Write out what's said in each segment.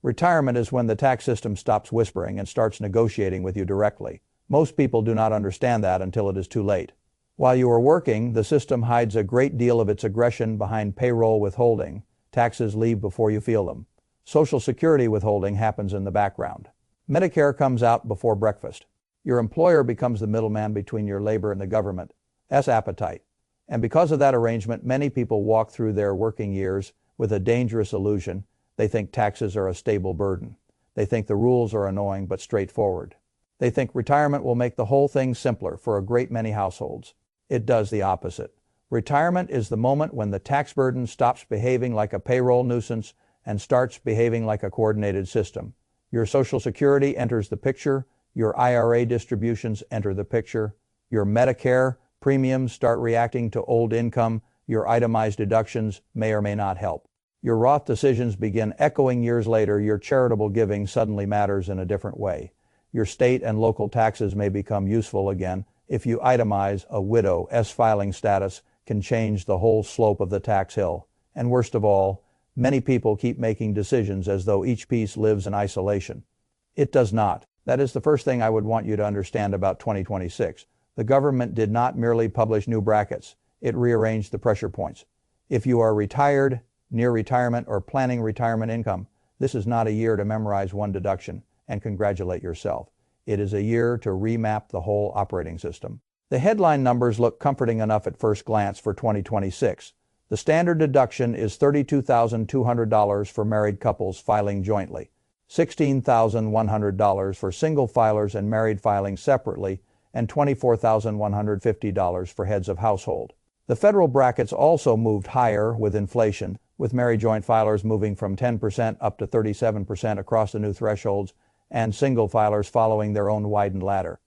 Retirement is when the tax system stops whispering and starts negotiating with you directly. Most people do not understand that until it is too late. While you are working, the system hides a great deal of its aggression behind payroll withholding. Taxes leave before you feel them. Social Security withholding happens in the background. Medicare comes out before breakfast. Your employer becomes the middleman between your labor and the government's appetite. And because of that arrangement, many people walk through their working years with a dangerous illusion. They think taxes are a stable burden. They think the rules are annoying but straightforward. They think retirement will make the whole thing simpler for a great many households. It does the opposite. Retirement is the moment when the tax burden stops behaving like a payroll nuisance and starts behaving like a coordinated system. Your Social Security enters the picture. Your IRA distributions enter the picture. Your Medicare premiums start reacting to old income. Your itemized deductions may or may not help. Your Roth decisions begin echoing years later. Your charitable giving suddenly matters in a different way. Your state and local taxes may become useful again. If you itemize, a widow's filing status can change the whole slope of the tax hill. And worst of all, many people keep making decisions as though each piece lives in isolation. It does not. That is the first thing I would want you to understand about 2026. The government did not merely publish new brackets. It rearranged the pressure points. If you are retired, near retirement, or planning retirement income, this is not a year to memorize one deduction and congratulate yourself. It is a year to remap the whole operating system. The headline numbers look comforting enough at first glance for 2026. The standard deduction is $32,200 for married couples filing jointly, $16,100 for single filers and married filing separately, and $24,150 for heads of household. The federal brackets also moved higher with inflation, with married joint filers moving from 10% up to 37% across the new thresholds, and single filers following their own widened ladder.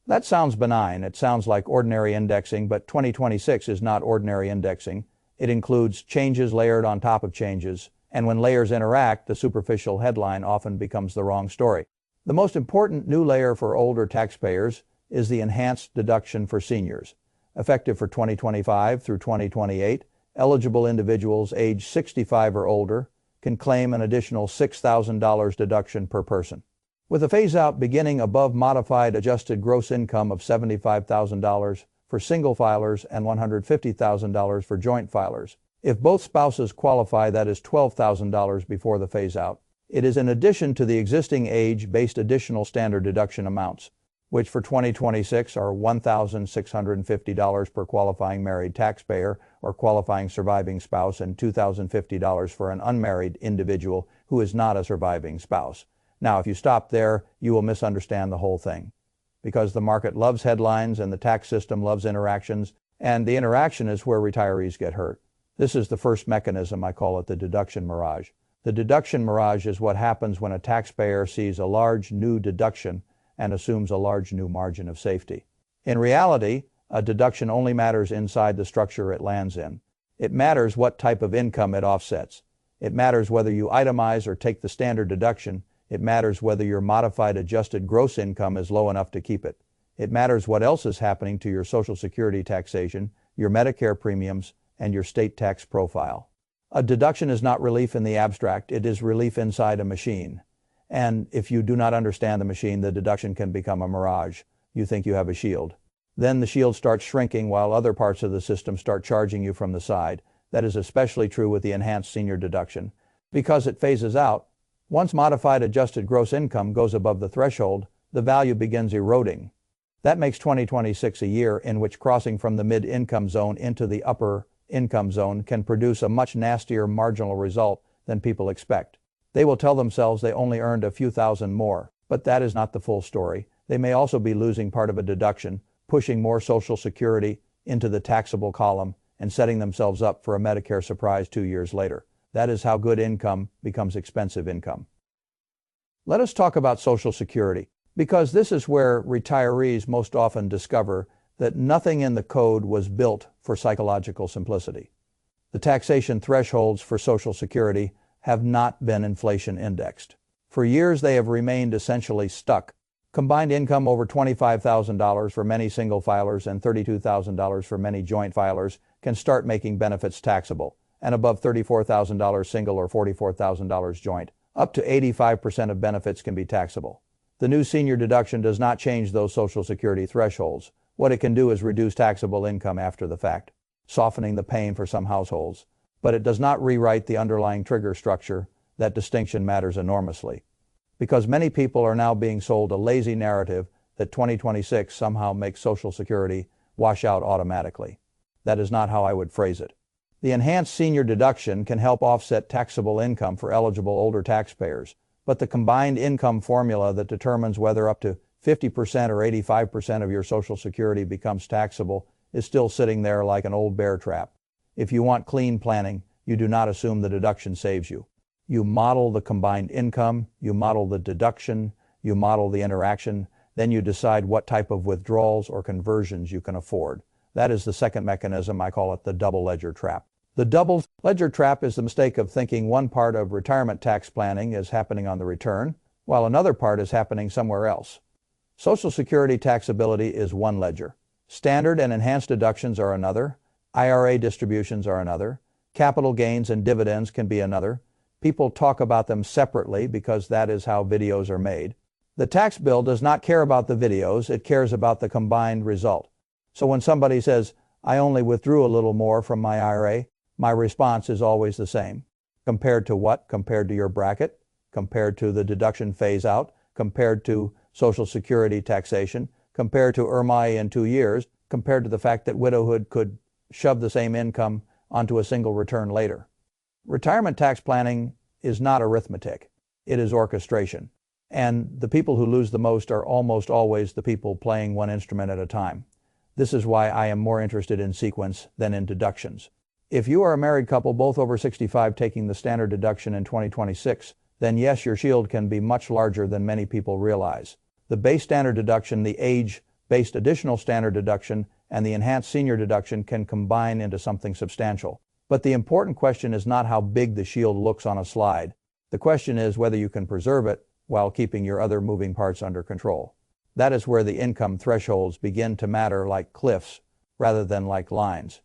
That sounds benign. It sounds like ordinary indexing, but 2026 is not ordinary indexing. It includes changes layered on top of changes, and when layers interact, the superficial headline often becomes the wrong story. The most important new layer for older taxpayers is the enhanced deduction for seniors. Effective for 2025 through 2028, eligible individuals age 65 or older can claim an additional $6,000 deduction per person. With a phase-out beginning above modified adjusted gross income of $75,000 for single filers and $150,000 for joint filers. If both spouses qualify, that is $12,000 before the phase-out. It is in addition to the existing age-based additional standard deduction amounts, which for 2026 are $1,650 per qualifying married taxpayer or qualifying surviving spouse and $2,050 for an unmarried individual who is not a surviving spouse. Now, if you stop there, you will misunderstand the whole thing. Because the market loves headlines and the tax system loves interactions, and the interaction is where retirees get hurt. This is the first mechanism. I call it the deduction mirage. The deduction mirage is what happens when a taxpayer sees a large new deduction and assumes a large new margin of safety. In reality, a deduction only matters inside the structure it lands in. It matters what type of income it offsets. It matters whether you itemize or take the standard deduction. It matters whether your modified adjusted gross income is low enough to keep it. It matters what else is happening to your Social Security taxation, your Medicare premiums, and your state tax profile. A deduction is not relief in the abstract. It is relief inside a machine. And if you do not understand the machine, the deduction can become a mirage. You think you have a shield. Then the shield starts shrinking while other parts of the system start charging you from the side. That is especially true with the enhanced senior deduction. Because it phases out, once modified adjusted gross income goes above the threshold, the value begins eroding. That makes 2026 a year in which crossing from the mid-income zone into the upper income zone can produce a much nastier marginal result than people expect. They will tell themselves they only earned a few thousand more, but that is not the full story. They may also be losing part of a deduction, pushing more Social Security into the taxable column, and setting themselves up for a Medicare surprise 2 years later. That is how good income becomes expensive income. Let us talk about Social Security, because this is where retirees most often discover that nothing in the code was built for psychological simplicity. The taxation thresholds for Social Security have not been inflation indexed. For years they have remained essentially stuck. Combined income over $25,000 for many single filers and $32,000 for many joint filers can start making benefits taxable, and above $34,000 single or $44,000 joint, Up to 85% of benefits can be taxable. The new senior deduction does not change those Social Security thresholds. What it can do is reduce taxable income after the fact, softening the pain for some households. But it does not rewrite the underlying trigger structure. That distinction matters enormously. Because many people are now being sold a lazy narrative that 2026 somehow makes Social Security wash out automatically. That is not how I would phrase it. The enhanced senior deduction can help offset taxable income for eligible older taxpayers, but the combined income formula that determines whether up to 50% or 85% of your Social Security becomes taxable is still sitting there like an old bear trap. If you want clean planning, you do not assume the deduction saves you. You model the combined income, you model the deduction, you model the interaction, then you decide what type of withdrawals or conversions you can afford. That is the second mechanism. I call it the double ledger trap. The double ledger trap is the mistake of thinking one part of retirement tax planning is happening on the return, while another part is happening somewhere else. Social Security taxability is one ledger. Standard and enhanced deductions are another. IRA distributions are another. Capital gains and dividends can be another. People talk about them separately because that is how videos are made. The tax bill does not care about the videos, it cares about the combined result. So when somebody says, I only withdrew a little more from my IRA, my response is always the same. Compared to what? Compared to your bracket? Compared to the deduction phase out? Compared to Social Security taxation? Compared to IRMAI in 2 years? Compared to the fact that widowhood could shove the same income onto a single return later? Retirement tax planning is not arithmetic. It is orchestration. And the people who lose the most are almost always the people playing one instrument at a time. This is why I am more interested in sequence than in deductions. If you are a married couple both over 65 taking the standard deduction in 2026, then yes, your shield can be much larger than many people realize. The base standard deduction, the age-based additional standard deduction, and the enhanced senior deduction can combine into something substantial. But the important question is not how big the shield looks on a slide. The question is whether you can preserve it while keeping your other moving parts under control. That is where the income thresholds begin to matter like cliffs rather than like lines.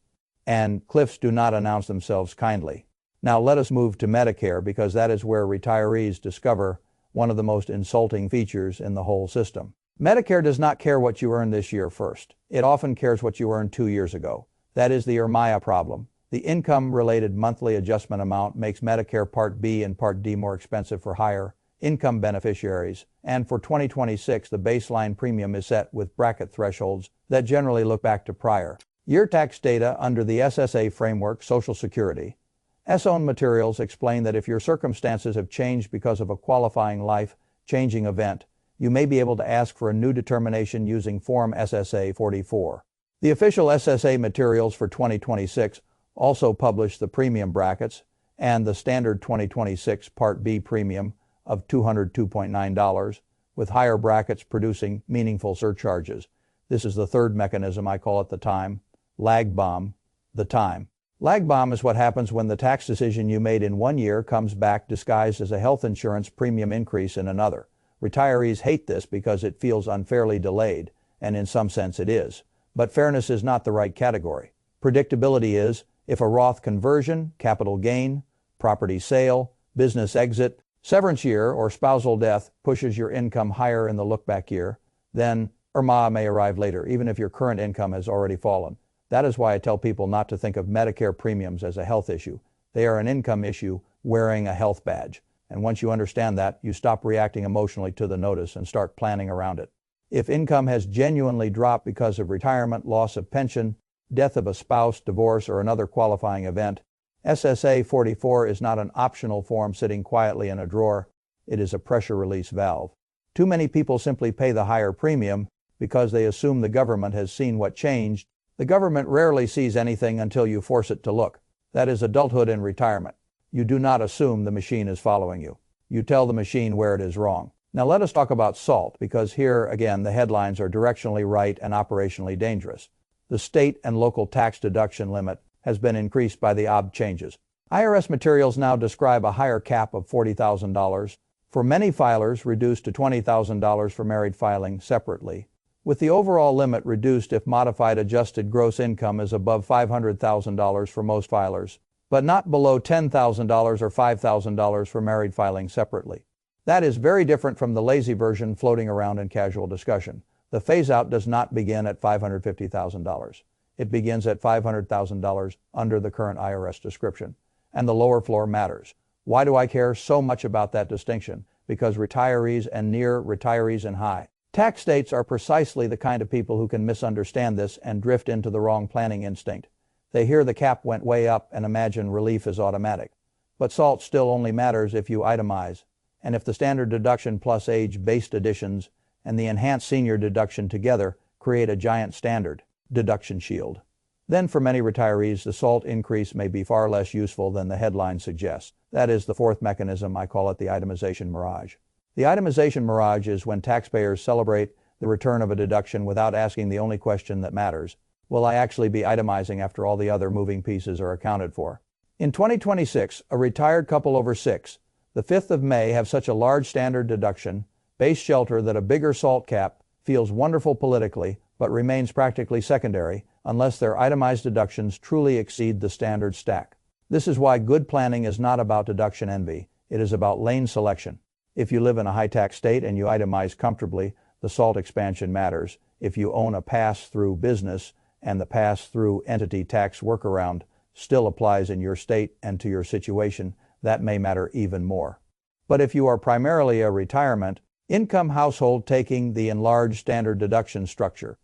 And cliffs do not announce themselves kindly. Now let us move to Medicare because that is where retirees discover one of the most insulting features in the whole system. Medicare does not care what you earn this year first. It often cares what you earned 2 years ago. That is the IRMAI problem. The income-related monthly adjustment amount makes Medicare Part B and Part D more expensive for higher income beneficiaries, and for 2026 the baseline premium is set with bracket thresholds that generally look back to prior year tax data under the SSA framework. Social Security S-owned materials explain that if your circumstances have changed because of a qualifying life-changing event, you may be able to ask for a new determination using Form SSA 44. The official SSA materials for 2026 also publish the premium brackets and the standard 2026 Part B premium of $202.9, with higher brackets producing meaningful surcharges. This is the third mechanism. I call it the time lag bomb. The time lag bomb is what happens when the tax decision you made in 1 year comes back disguised as a health insurance premium increase in another. Retirees hate this because it feels unfairly delayed, and in some sense it is. But fairness is not the right category. Predictability is. If a Roth conversion, capital gain, property sale, business exit, severance year, or spousal death pushes your income higher in the look-back year, then IRMAI may arrive later, even if your current income has already fallen. That is why I tell people not to think of Medicare premiums as a health issue. They are an income issue wearing a health badge. And once you understand that, you stop reacting emotionally to the notice and start planning around it. If income has genuinely dropped because of retirement, loss of pension, death of a spouse, divorce, or another qualifying event, SSA 44 is not an optional form sitting quietly in a drawer. It is a pressure release valve. Too many people simply pay the higher premium because they assume the government has seen what changed. The government rarely sees anything until you force it to look. That is adulthood in retirement. You do not assume the machine is following you. You tell the machine where it is wrong. Now let us talk about SALT, because here again the headlines are directionally right and operationally dangerous. The state and local tax deduction limit has been increased by the OB changes. IRS materials now describe a higher cap of $40,000 for many filers, reduced to $20,000 for married filing separately, with the overall limit reduced if modified adjusted gross income is above $500,000 for most filers. but not below $10,000 or $5,000 for married filing separately. That is very different from the lazy version floating around in casual discussion. The phase-out does not begin at $550,000. It begins at $500,000 under the current IRS description. And the lower floor matters. Why do I care so much about that distinction? Because retirees and near retirees and high tax states are precisely the kind of people who can misunderstand this and drift into the wrong planning instinct. They hear the cap went way up and imagine relief is automatic. But SALT still only matters if you itemize, and if the standard deduction plus age-based additions and the enhanced senior deduction together create a giant standard deduction shield. Then for many retirees, the SALT increase may be far less useful than the headline suggests. That is the fourth mechanism. I call it the itemization mirage. The itemization mirage is when taxpayers celebrate the return of a deduction without asking the only question that matters: will I actually be itemizing after all the other moving pieces are accounted for? In 2026, a retired couple over 6, the 5th of May, have such a large standard deduction base shelter that a bigger SALT cap feels wonderful politically, but remains practically secondary unless their itemized deductions truly exceed the standard stack. This is why good planning is not about deduction envy. It is about lane selection. If you live in a high-tax state and you itemize comfortably, the SALT expansion matters. If you own a pass-through business and the pass-through entity tax workaround still applies in your state and to your situation, that may matter even more. But if you are primarily a retirement income household taking the enlarged standard deduction structure,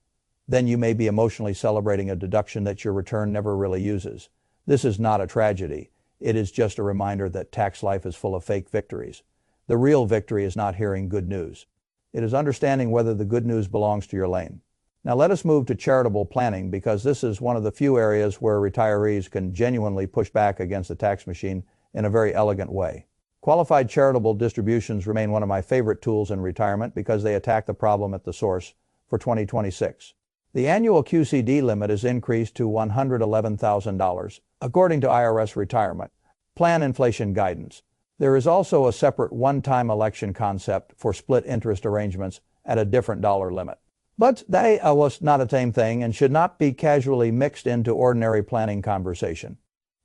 then you may be emotionally celebrating a deduction that your return never really uses. This is not a tragedy. It is just a reminder that tax life is full of fake victories. The real victory is not hearing good news. It is understanding whether the good news belongs to your lane. Now let us move to charitable planning, because this is one of the few areas where retirees can genuinely push back against the tax machine in a very elegant way. Qualified charitable distributions remain one of my favorite tools in retirement because they attack the problem at the source. For 2026, the annual QCD limit is increased to $111,000, according to IRS retirement plan inflation guidance. There is also a separate one-time election concept for split interest arrangements at a different dollar limit. But they was not the same thing and should not be casually mixed into ordinary planning conversation.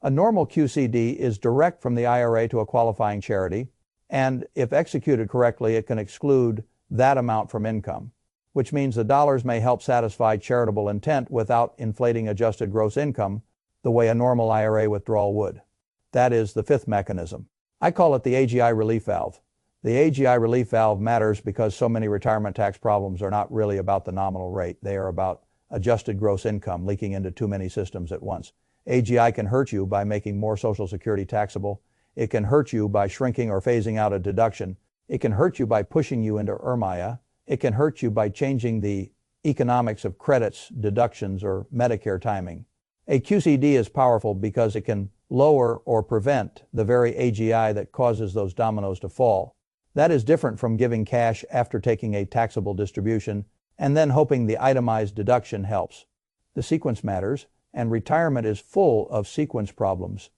A normal QCD is direct from the IRA to a qualifying charity, and if executed correctly, it can exclude that amount from income, which means the dollars may help satisfy charitable intent without inflating adjusted gross income the way a normal IRA withdrawal would. That is the fifth mechanism. I call it the AGI relief valve. The AGI relief valve matters because so many retirement tax problems are not really about the nominal rate. They are about adjusted gross income leaking into too many systems at once. AGI can hurt you by making more Social Security taxable. It can hurt you by shrinking or phasing out a deduction. It can hurt you by pushing you into IRMAIA. It can hurt you by changing the economics of credits, deductions, or Medicare timing. A QCD is powerful because it can lower or prevent the very AGI that causes those dominoes to fall. That is different from giving cash after taking a taxable distribution and then hoping the itemized deduction helps. The sequence matters, and retirement is full of sequence problems,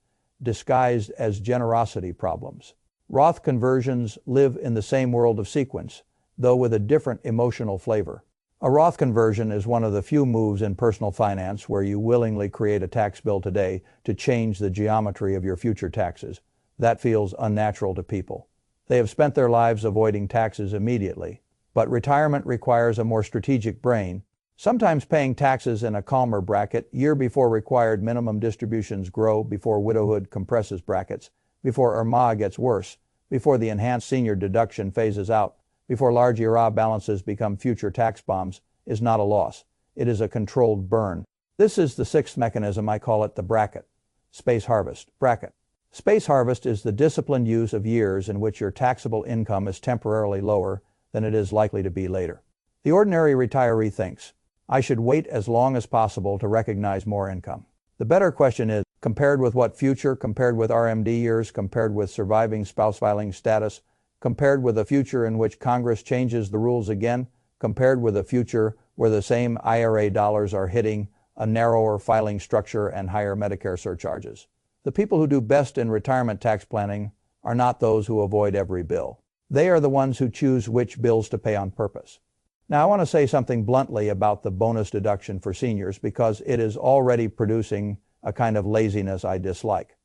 disguised as generosity problems. Roth conversions live in the same world of sequence, though with a different emotional flavor. A Roth conversion is one of the few moves in personal finance where you willingly create a tax bill today to change the geometry of your future taxes. That feels unnatural to people. They have spent their lives avoiding taxes immediately. But retirement requires a more strategic brain, sometimes paying taxes in a calmer bracket year before required minimum distributions grow, before widowhood compresses brackets, before IRMAIA gets worse, before the enhanced senior deduction phases out, before large IRA balances become future tax bombs, is not a loss. It is a controlled burn. This is the sixth mechanism. I call it the bracket. Space harvest. Bracket. Space harvest is the disciplined use of years in which your taxable income is temporarily lower than it is likely to be later. The ordinary retiree thinks, I should wait as long as possible to recognize more income. The better question is, compared with what future, compared with RMD years, compared with surviving spouse filing status, compared with a future in which Congress changes the rules again, compared with a future where the same IRA dollars are hitting a narrower filing structure and higher Medicare surcharges. The people who do best in retirement tax planning are not those who avoid every bill. They are the ones who choose which bills to pay on purpose. Now, I want to say something bluntly about the bonus deduction for seniors because it is already producing a kind of laziness I dislike.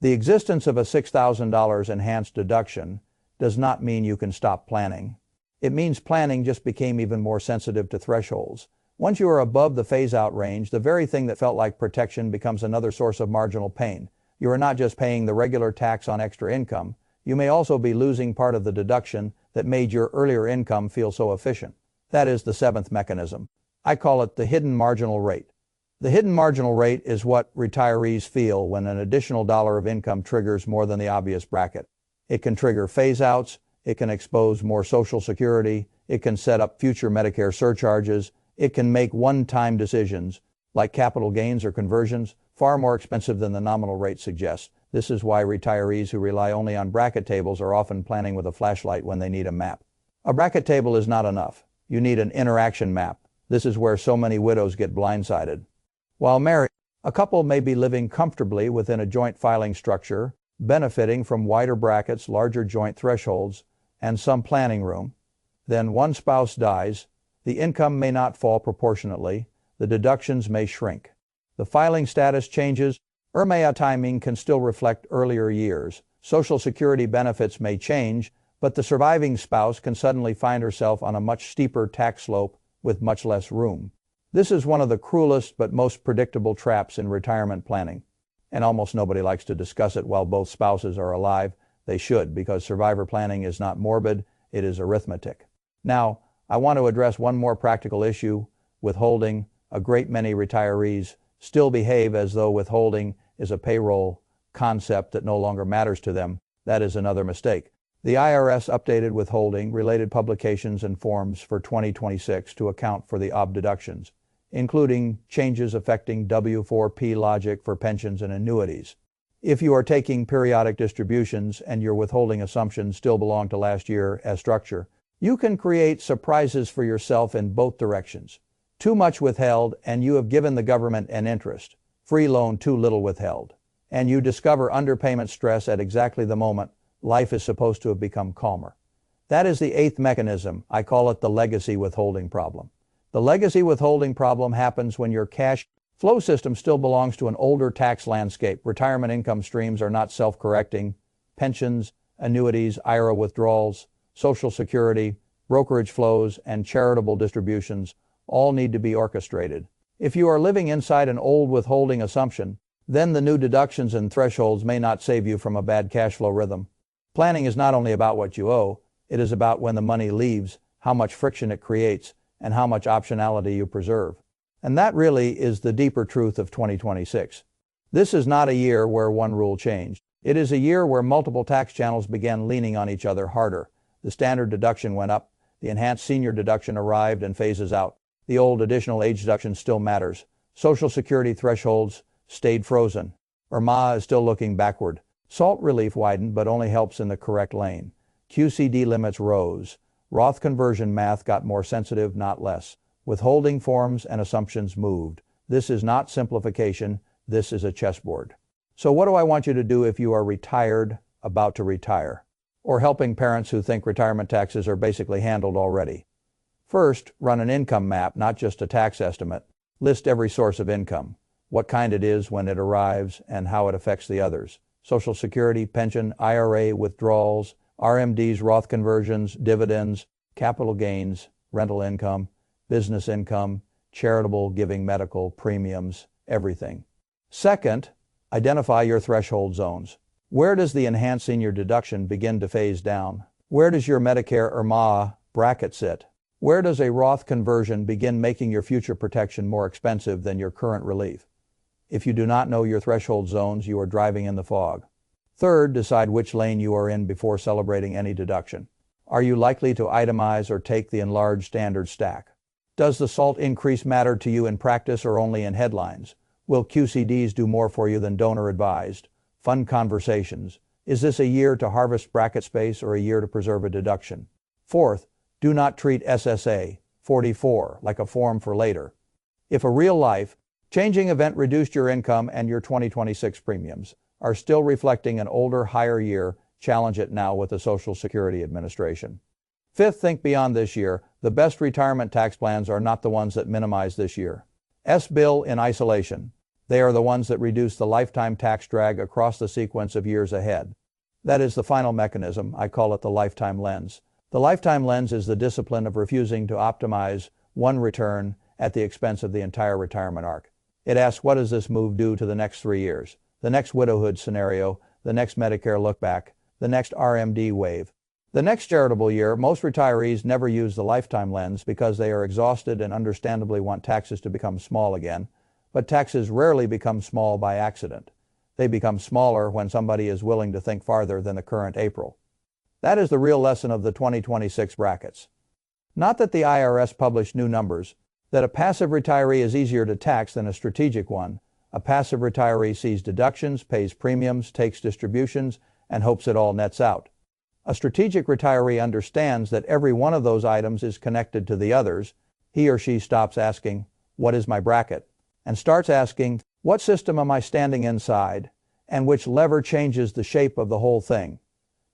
The existence of a $6,000 enhanced deduction does not mean you can stop planning. It means planning just became even more sensitive to thresholds. Once you are above the phase-out range, the very thing that felt like protection becomes another source of marginal pain. You are not just paying the regular tax on extra income, you may also be losing part of the deduction that made your earlier income feel so efficient. That is the seventh mechanism. I call it the hidden marginal rate. The hidden marginal rate is what retirees feel when an additional dollar of income triggers more than the obvious bracket. It can trigger phase-outs, it can expose more Social Security, it can set up future Medicare surcharges, it can make one-time decisions, like capital gains or conversions, far more expensive than the nominal rate suggests. This is why retirees who rely only on bracket tables are often planning with a flashlight when they need a map. A bracket table is not enough. You need an interaction map. This is where so many widows get blindsided. While married, a couple may be living comfortably within a joint filing structure, benefiting from wider brackets, larger joint thresholds, and some planning room. Then one spouse dies, the income may not fall proportionately, the deductions may shrink. The filing status changes, IRMAA timing can still reflect earlier years. Social Security benefits may change, but the surviving spouse can suddenly find herself on a much steeper tax slope with much less room. This is one of the cruelest but most predictable traps in retirement planning. And almost nobody likes to discuss it while both spouses are alive. They should, because survivor planning is not morbid, it is arithmetic. Now, I want to address one more practical issue: withholding. A great many retirees still behave as though withholding is a payroll concept that no longer matters to them. That is another mistake. The IRS updated withholding-related publications and forms for 2026 to account for the OB deductions, including changes affecting W-4P logic for pensions and annuities. If you are taking periodic distributions and your withholding assumptions still belong to last year as structure, you can create surprises for yourself in both directions. Too much withheld and you have given the government an interest. Free loan too little withheld. And you discover underpayment stress at exactly the moment life is supposed to have become calmer. That is the eighth mechanism. I call it the legacy withholding problem. The legacy withholding problem happens when your cash flow system still belongs to an older tax landscape. Retirement income streams are not self-correcting. Pensions, annuities, IRA withdrawals, Social Security, brokerage flows, and charitable distributions all need to be orchestrated. If you are living inside an old withholding assumption, then the new deductions and thresholds may not save you from a bad cash flow rhythm. Planning is not only about what you owe, it is about when the money leaves, how much friction it creates, and how much optionality you preserve. And that really is the deeper truth of 2026. This is not a year where one rule changed. It is a year where multiple tax channels began leaning on each other harder. The standard deduction went up, the enhanced senior deduction arrived and phases out. The old additional age deduction still matters. Social Security thresholds stayed frozen. IRMAA is still looking backward. SALT relief widened but only helps in the correct lane. QCD limits rose. Roth conversion math got more sensitive, not less. Withholding forms and assumptions moved. This is not simplification, this is a chessboard. So what do I want you to do if you are retired, about to retire, or helping parents who think retirement taxes are basically handled already? First, run an income map, not just a tax estimate. List every source of income, what kind it is when it arrives, and how it affects the others. Social Security, pension, IRA, withdrawals, RMDs, Roth conversions, dividends, capital gains, rental income, business income, charitable giving, medical, premiums, everything. Second, identify your threshold zones. Where does the enhanced senior deduction begin to phase down? Where does your Medicare IRMAA bracket sit? Where does a Roth conversion begin making your future protection more expensive than your current relief? If you do not know your threshold zones, you are driving in the fog. Third, decide which lane you are in before celebrating any deduction. Are you likely to itemize or take the enlarged standard stack? Does the SALT increase matter to you in practice or only in headlines? Will QCDs do more for you than donor advised? Fun conversations. Is this a year to harvest bracket space or a year to preserve a deduction? Fourth, do not treat SSA 44 like a form for later. If a real-life, changing event reduced your income and your 2026 premiums are still reflecting an older, higher year, challenge it now with the Social Security Administration. Fifth, think beyond this year. The best retirement tax plans are not the ones that minimize this year. S-bill in isolation. They are the ones that reduce the lifetime tax drag across the sequence of years ahead. That is the final mechanism. I call it the lifetime lens. The lifetime lens is the discipline of refusing to optimize one return at the expense of the entire retirement arc. It asks, what does this move do to the next 3 years, the next widowhood scenario, the next Medicare look-back, the next RMD wave? The next charitable year. Most retirees never use the lifetime lens because they are exhausted and understandably want taxes to become small again. But taxes rarely become small by accident. They become smaller when somebody is willing to think farther than the current April. That is the real lesson of the 2026 brackets. Not that the IRS published new numbers, that a passive retiree is easier to tax than a strategic one. A passive retiree sees deductions, pays premiums, takes distributions, and hopes it all nets out. A strategic retiree understands that every one of those items is connected to the others. He or she stops asking, "What is my bracket?" and starts asking, "What system am I standing inside, and which lever changes the shape of the whole thing?"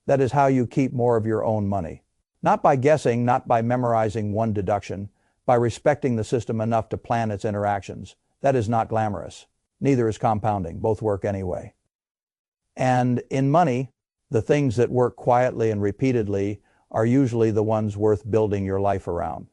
That is how you keep more of your own money. Not by guessing, not by memorizing one deduction, by respecting the system enough to plan its interactions. That is not glamorous. Neither is compounding. Both work anyway. And in money, the things that work quietly and repeatedly are usually the ones worth building your life around.